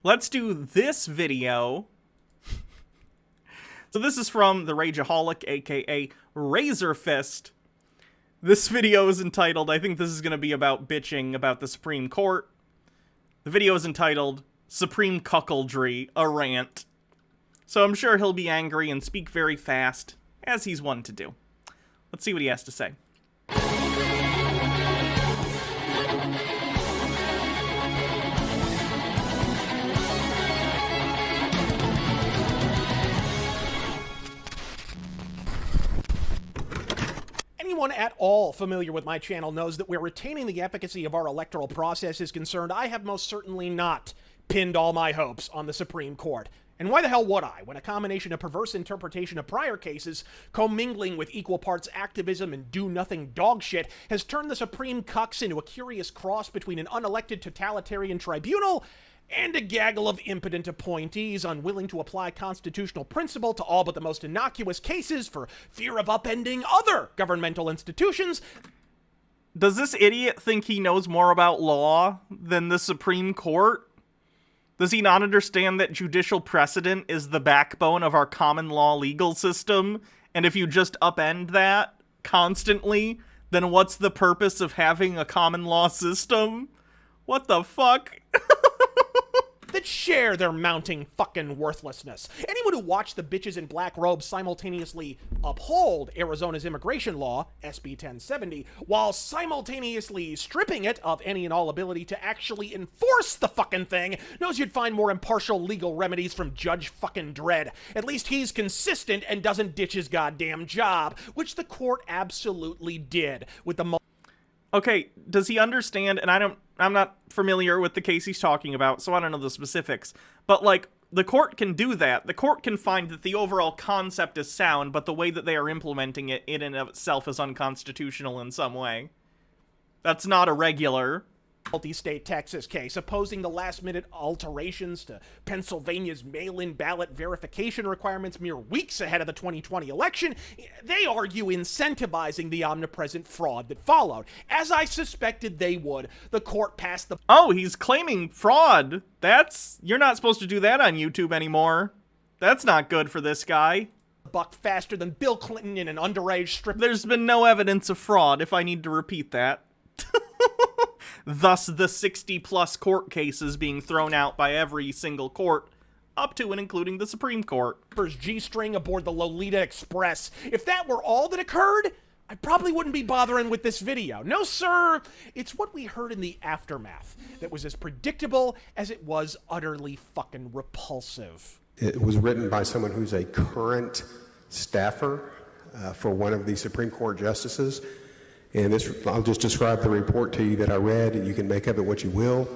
let's do this video. So this is from the Rageaholic, aka RazorFist. This video is entitled, I think this is going to be about bitching about the Supreme Court. The video is entitled, Supreme Cuckoldry, a Rant. So I'm sure he'll be angry and speak very fast, as he's wont to do. Let's see what he has to say. Anyone at all familiar with my channel knows that where retaining the efficacy of our electoral process is concerned, I have most certainly not pinned all my hopes on the Supreme Court. And why the hell would I, when a combination of perverse interpretation of prior cases, commingling with equal parts activism and do-nothing dog shit, has turned the Supreme Cucks into a curious cross between an unelected totalitarian tribunal and a gaggle of impotent appointees unwilling to apply constitutional principle to all but the most innocuous cases for fear of upending other governmental institutions. Does this idiot think he knows more about law than the Supreme Court? Does he not understand that judicial precedent is the backbone of our common law legal system? And if you just upend that constantly, then what's the purpose of having a common law system? What the fuck? That share their mounting fucking worthlessness. Anyone who watched the bitches in black robes simultaneously uphold Arizona's immigration law, SB 1070, while simultaneously stripping it of any and all ability to actually enforce the fucking thing, knows you'd find more impartial legal remedies from Judge fucking Dredd. At least he's consistent and doesn't ditch his goddamn job, which the court absolutely did with the Okay, does he understand, and I'm not familiar with the case he's talking about, so I don't know the specifics, but, like, the court can do that. The court can find that the overall concept is sound, but the way that they are implementing it in and of itself is unconstitutional in some way. That's not a regular multi-state Texas case, opposing the last-minute alterations to Pennsylvania's mail-in ballot verification requirements mere weeks ahead of the 2020 election. They argue incentivizing the omnipresent fraud that followed. As I suspected they would, the court passed the— Oh, he's claiming fraud. You're not supposed to do that on YouTube anymore. That's not good for this guy. Buck faster than Bill Clinton in an underage strip. There's been no evidence of fraud, if I need to repeat that. Thus, the 60-plus court cases being thrown out by every single court, up to and including the Supreme Court. G-string aboard the Lolita Express. If that were all that occurred, I probably wouldn't be bothering with this video. No, sir. It's what we heard in the aftermath that was as predictable as it was utterly fucking repulsive. It was written by someone who's a current staffer for one of the Supreme Court justices. And this, I'll just describe the report to you that I read, and you can make of it what you will.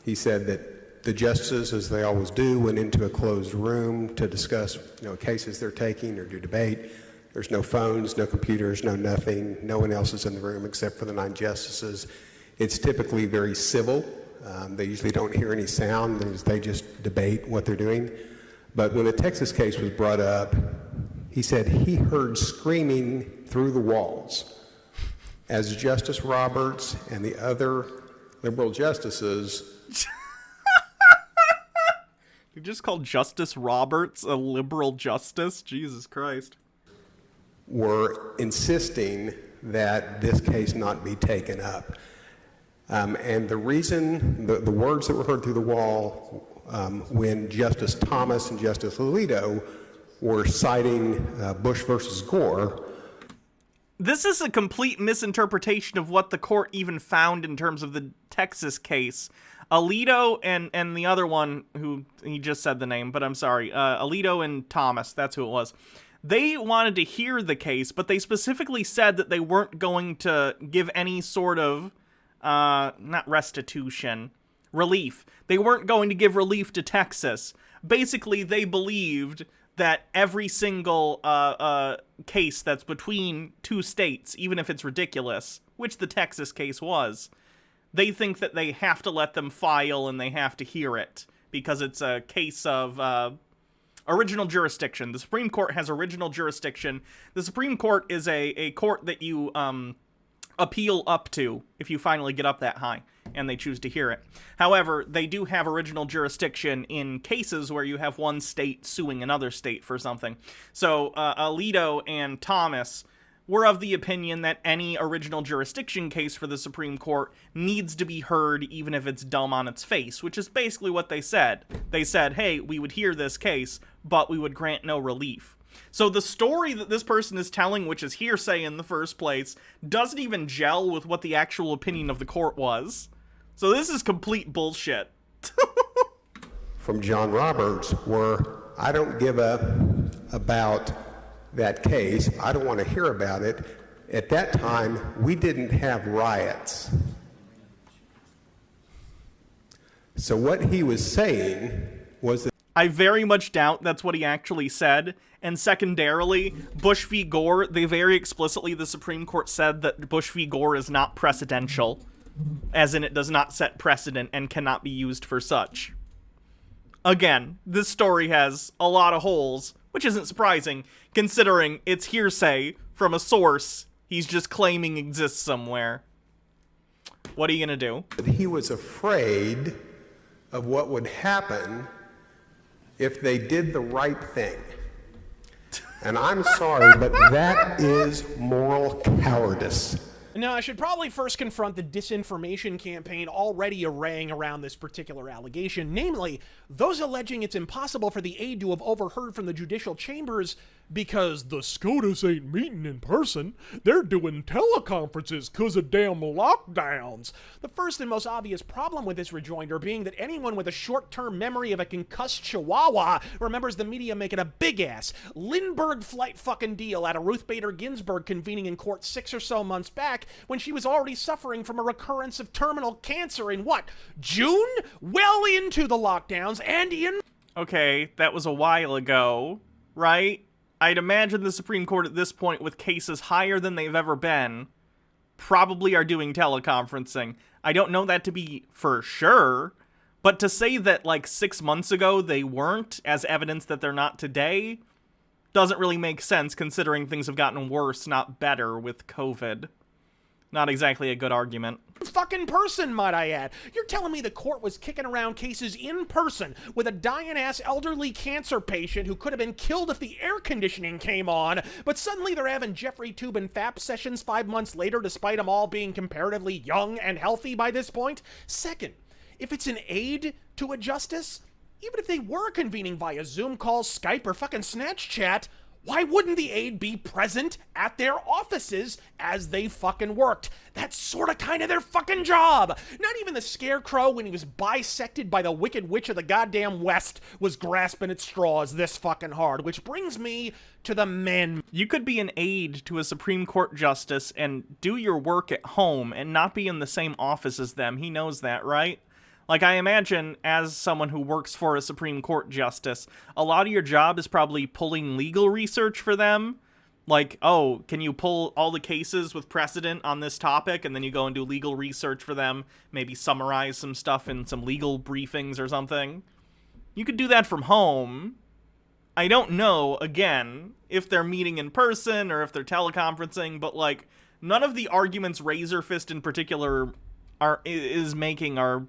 He said that the justices, as they always do, went into a closed room to discuss, cases they're taking or do debate. There's no phones, no computers, no nothing. No one else is in the room except for the 9 justices. It's typically very civil. They usually don't hear any sound. They just debate what they're doing. But when the Texas case was brought up, he said he heard screaming through the walls as Justice Roberts and the other liberal justices. You just called Justice Roberts a liberal justice? Jesus Christ. Were insisting that this case not be taken up. And the reason, the words that were heard through the wall when Justice Thomas and Justice Alito were citing Bush versus Gore. This is a complete misinterpretation of what the court even found in terms of the Texas case. Alito and the other one, who he just said the name, but I'm sorry, Alito and Thomas, that's who it was. They wanted to hear the case, but they specifically said that they weren't going to give any sort of, not restitution, relief. They weren't going to give relief to Texas. Basically, they believed that every single case that's between 2 states, even if it's ridiculous, which the Texas case was, they think that they have to let them file and they have to hear it because it's a case of original jurisdiction. The Supreme Court has original jurisdiction. The Supreme Court is a court that you appeal up to if you finally get up that high and they choose to hear it. However, they do have original jurisdiction in cases where you have one state suing another state for something. So Alito and Thomas were of the opinion that any original jurisdiction case for the Supreme Court needs to be heard even if it's dumb on its face, which is basically what they said. They said, hey, we would hear this case, but we would grant no relief. So the story that this person is telling, which is hearsay in the first place, doesn't even gel with what the actual opinion of the court was. So this is complete bullshit. From John Roberts were, I don't give a about that case. I don't want to hear about it. At that time, we didn't have riots. So what he was saying was that I very much doubt that's what he actually said. And secondarily, Bush v. Gore, they very explicitly, the Supreme Court said that Bush v. Gore is not precedential, as in it does not set precedent and cannot be used for such. Again, this story has a lot of holes, which isn't surprising, considering it's hearsay from a source he's just claiming exists somewhere. What are you gonna do? he was afraid of what would happen if they did the right thing. And I'm sorry, but that is moral cowardice. Now, I should probably first confront the disinformation campaign already arraying around this particular allegation, namely, those alleging it's impossible for the aide to have overheard from the judicial chambers because the SCOTUS ain't meeting in person. They're doing teleconferences because of damn lockdowns. The first and most obvious problem with this rejoinder being that anyone with a short-term memory of a concussed chihuahua remembers the media making a big-ass Lindbergh flight fucking deal out of Ruth Bader Ginsburg convening in court 6 or so months back when she was already suffering from a recurrence of terminal cancer in what, June? Well into the lockdowns and in... Okay, that was a while ago, right? I'd imagine the Supreme Court at this point, with cases higher than they've ever been, probably are doing teleconferencing. I don't know that to be for sure, but to say that like 6 months ago they weren't, as evidence that they're not today, doesn't really make sense considering things have gotten worse, not better, with COVID. Not exactly a good argument. Fucking person, might I add. You're telling me the court was kicking around cases in person with a dying-ass elderly cancer patient who could have been killed if the air conditioning came on, but suddenly they're having Jeffrey Tube and FAP sessions 5 months later despite them all being comparatively young and healthy by this point? Second, if it's an aid to a justice, even if they were convening via Zoom calls, Skype, or fucking Snatch Chat, why wouldn't the aide be present at their offices as they fucking worked? That's sorta kinda their fucking job. Not even the Scarecrow, when he was bisected by the Wicked Witch of the goddamn West, was grasping at straws this fucking hard, which brings me to the men. You could be an aide to a Supreme Court justice and do your work at home and not be in the same office as them. He knows that, right? Like, I imagine, as someone who works for a Supreme Court justice, a lot of your job is probably pulling legal research for them. Like, oh, can you pull all the cases with precedent on this topic? And then you go and do legal research for them, maybe summarize some stuff in some legal briefings or something. You could do that from home. I don't know, again, if they're meeting in person or if they're teleconferencing, but, like, none of the arguments RazorFist in particular is making are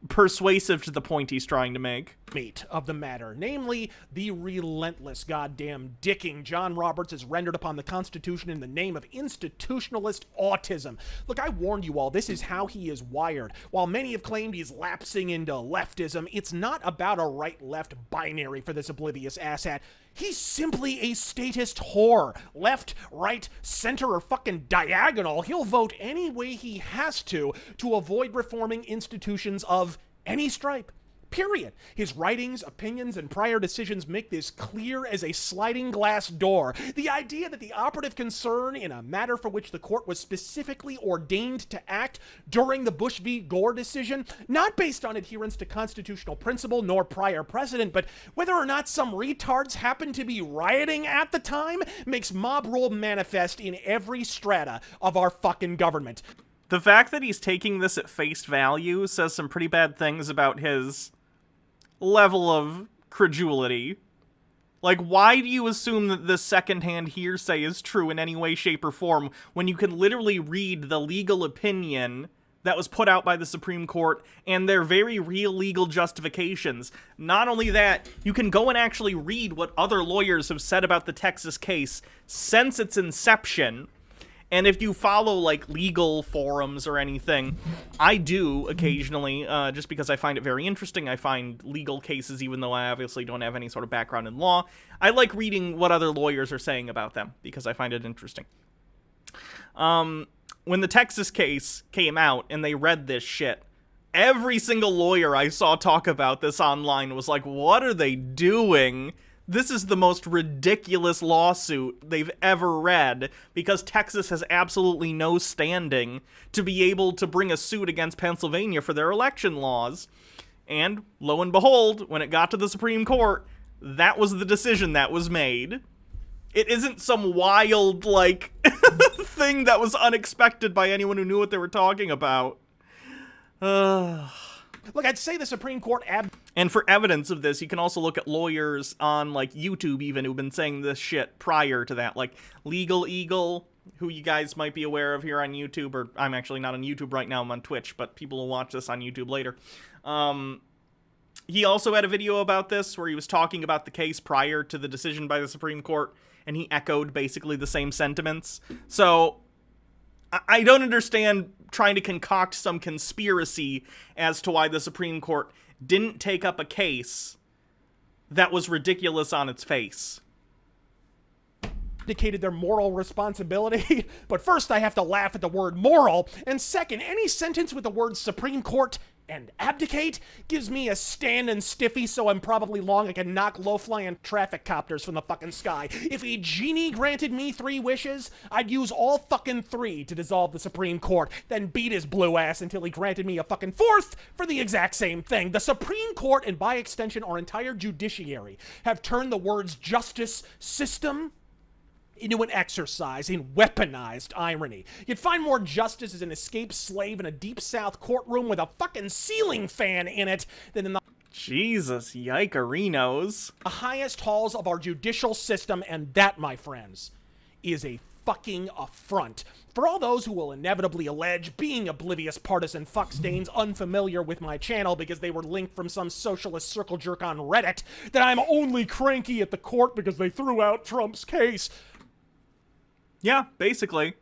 persuasive to the point he's trying to make. Meat of the matter, namely the relentless goddamn dicking John Roberts has rendered upon the Constitution in the name of institutionalist autism. Look, I warned you all, this is how he is wired. While many have claimed he's lapsing into leftism, it's not about a right-left binary for this oblivious asshat. He's simply a statist whore. Left, right, center, or fucking diagonal, he'll vote any way he has to avoid reforming institutions of any stripe. Period. His writings, opinions, and prior decisions make this clear as a sliding glass door. The idea that the operative concern in a matter for which the court was specifically ordained to act during the Bush v. Gore decision, not based on adherence to constitutional principle nor prior precedent, but whether or not some retards happened to be rioting at the time, makes mob rule manifest in every strata of our fucking government. The fact that he's taking this at face value says some pretty bad things about his level of credulity. Like, why do you assume that this secondhand hearsay is true in any way, shape, or form when you can literally read the legal opinion that was put out by the Supreme Court and their very real legal justifications? Not only that, you can go and actually read what other lawyers have said about the Texas case since its inception. And if you follow, like, legal forums or anything, I do occasionally, just because I find it very interesting. I find legal cases, even though I obviously don't have any sort of background in law, I like reading what other lawyers are saying about them, because I find it interesting. When the Texas case came out and they read this shit, every single lawyer I saw talk about this online was like, what are they doing? This is the most ridiculous lawsuit they've ever read, because Texas has absolutely no standing to be able to bring a suit against Pennsylvania for their election laws. And lo and behold, when it got to the Supreme Court, that was the decision that was made. It isn't some wild, like, thing that was unexpected by anyone who knew what they were talking about. Look, I'd say the Supreme Court And for evidence of this, you can also look at lawyers on, like, YouTube even who've been saying this shit prior to that. Like, Legal Eagle, who you guys might be aware of here on YouTube, or I'm actually not on YouTube right now, I'm on Twitch, but people will watch this on YouTube later. He also had a video about this where he was talking about the case prior to the decision by the Supreme Court, and he echoed basically the same sentiments. So I don't understand trying to concoct some conspiracy as to why the Supreme Court didn't take up a case that was ridiculous on its face. Indicated their moral responsibility. But first, I have to laugh at the word moral. And second, any sentence with the words Supreme Court and abdicate gives me a stand and stiffy, so I'm probably long I can knock low-flying traffic copters from the fucking sky. If a genie granted me 3 wishes, I'd use all fucking 3 to dissolve the Supreme Court, then beat his blue ass until he granted me a fucking 4th for the exact same thing. The Supreme Court, and by extension our entire judiciary, have turned the words justice system into an exercise in weaponized irony. You'd find more justice as an escaped slave in a deep south courtroom with a fucking ceiling fan in it than in the Jesus, yikerinos. highest halls of our judicial system, and that, my friends, is a fucking affront. For all those who will inevitably allege being oblivious partisan fuckstains unfamiliar with my channel because they were linked from some socialist circle jerk on Reddit, that I'm only cranky at the court because they threw out Trump's case. Yeah, basically.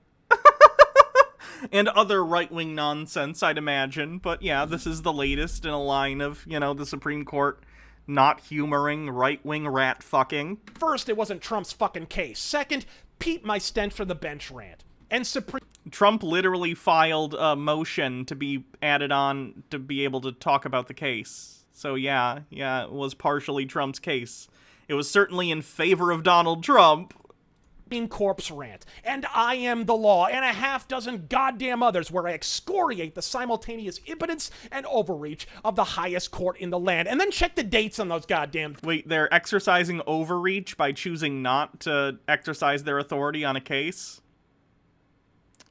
And other right-wing nonsense, I'd imagine. But yeah, this is the latest in a line of, you know, the Supreme Court not humoring right-wing rat fucking. First, it wasn't Trump's fucking case. Second, peep my stench for the bench rant. And Trump literally filed a motion to be added on to be able to talk about the case. So yeah, it was partially Trump's case. It was certainly in favor of Donald Trump. Corpse rant, and I am the law, and a half dozen goddamn others where I excoriate the simultaneous impotence and overreach of the highest court in the land. And then check the dates on those goddamn... Wait, they're exercising overreach by choosing not to exercise their authority on a case?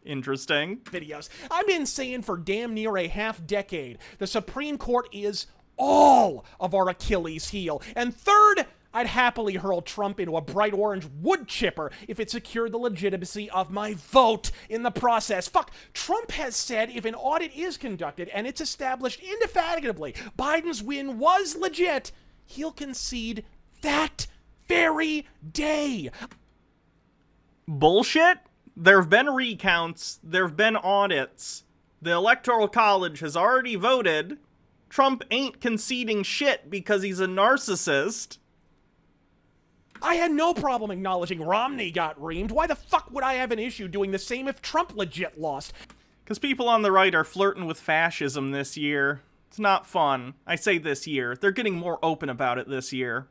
Interesting. Videos. I've been saying for damn near a half decade, the Supreme Court is all of our Achilles heel. And third, I'd happily hurl Trump into a bright orange wood chipper if it secured the legitimacy of my vote in the process. Fuck, Trump has said if an audit is conducted and it's established indefatigably Biden's win was legit, he'll concede that very day. Bullshit? There have been recounts, there have been audits. The Electoral College has already voted. Trump ain't conceding shit because he's a narcissist. I had no problem acknowledging Romney got reamed. Why the fuck would I have an issue doing the same if Trump legit lost? Because people on the right are flirting with fascism this year. It's not fun. I say this year. They're getting more open about it this year.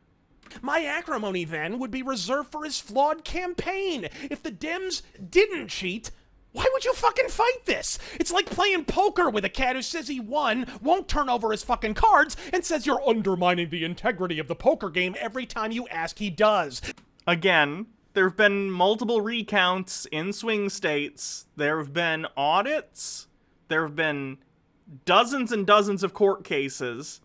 My acrimony, then, would be reserved for his flawed campaign. If the Dems didn't cheat, why would you fucking fight this? It's like playing poker with a cat who says he won, won't turn over his fucking cards, and says you're undermining the integrity of the poker game every time you ask he does. Again, there have been multiple recounts in swing states. There have been audits. There have been dozens and dozens of court cases.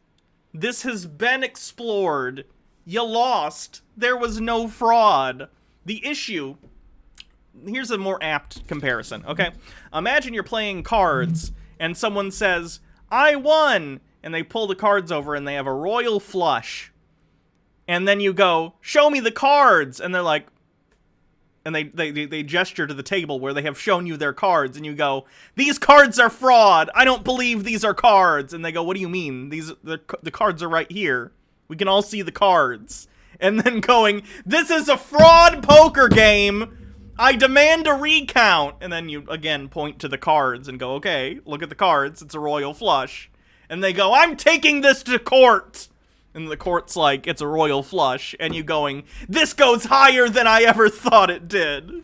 This has been explored You lost. There was no fraud. The issue... Here's a more apt comparison, okay? Imagine you're playing cards, and someone says, I won! And they pull the cards over, and they have a royal flush. And then you go, show me the cards! And they're like... And they gesture to the table where they have shown you their cards, and you go, these cards are fraud! I don't believe these are cards! And they go, what do you mean? The cards are right here. We can all see the cards. And then going, this is a fraud poker game! I demand a recount! And then you, again, point to the cards and go, okay, look at the cards. It's a royal flush. And they go, I'm taking this to court! And the court's like, it's a royal flush. And you going, this goes higher than I ever thought it did.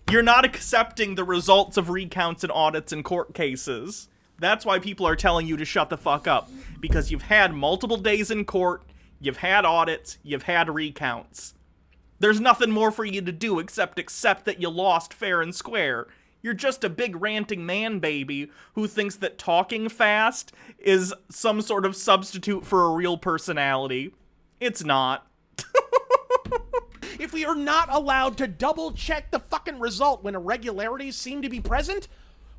You're not accepting the results of recounts and audits in court cases. That's why people are telling you to shut the fuck up. Because you've had multiple days in court, you've had audits, you've had recounts. There's nothing more for you to do except accept that you lost fair and square. You're just a big ranting man baby who thinks that talking fast is some sort of substitute for a real personality. It's not. If we are not allowed to double check the fucking result when irregularities seem to be present,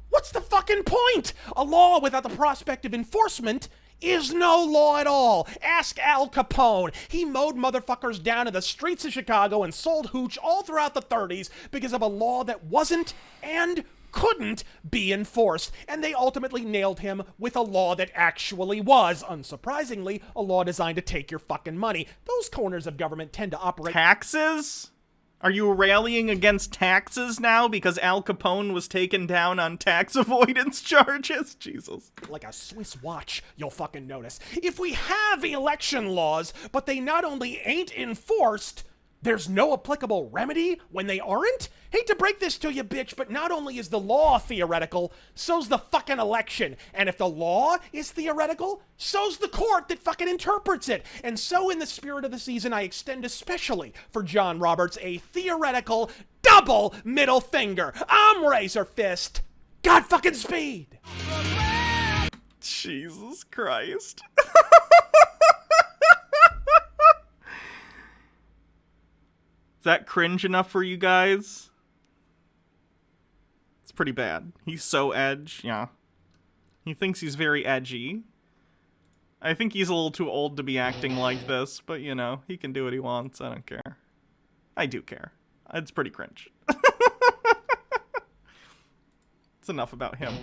what's the fucking point? A law without the prospect of enforcement is no law at all. Ask Al Capone. He mowed motherfuckers down in the streets of Chicago and sold hooch all throughout the 30s because of a law that wasn't and couldn't be enforced. And they ultimately nailed him with a law that actually was, unsurprisingly, a law designed to take your fucking money. Those corners of government tend to operate... Taxes? Are you rallying against taxes now because Al Capone was taken down on tax avoidance charges? Jesus. Like a Swiss watch, you'll fucking notice. If we have election laws, but they not only ain't enforced, there's no applicable remedy when they aren't? Hate to break this to you, bitch, but not only is the law theoretical, so's the fucking election. And if the law is theoretical, so's the court that fucking interprets it. And so in the spirit of the season, I extend especially for John Roberts a theoretical double middle finger. I'm RazorFist. God fucking speed. Jesus Christ. Is that cringe enough for you guys? It's pretty bad. He's so edge, yeah. He thinks he's very edgy. I think he's a little too old to be acting like this, but you know, he can do what he wants. I don't care. I do care. It's pretty cringe. It's enough about him.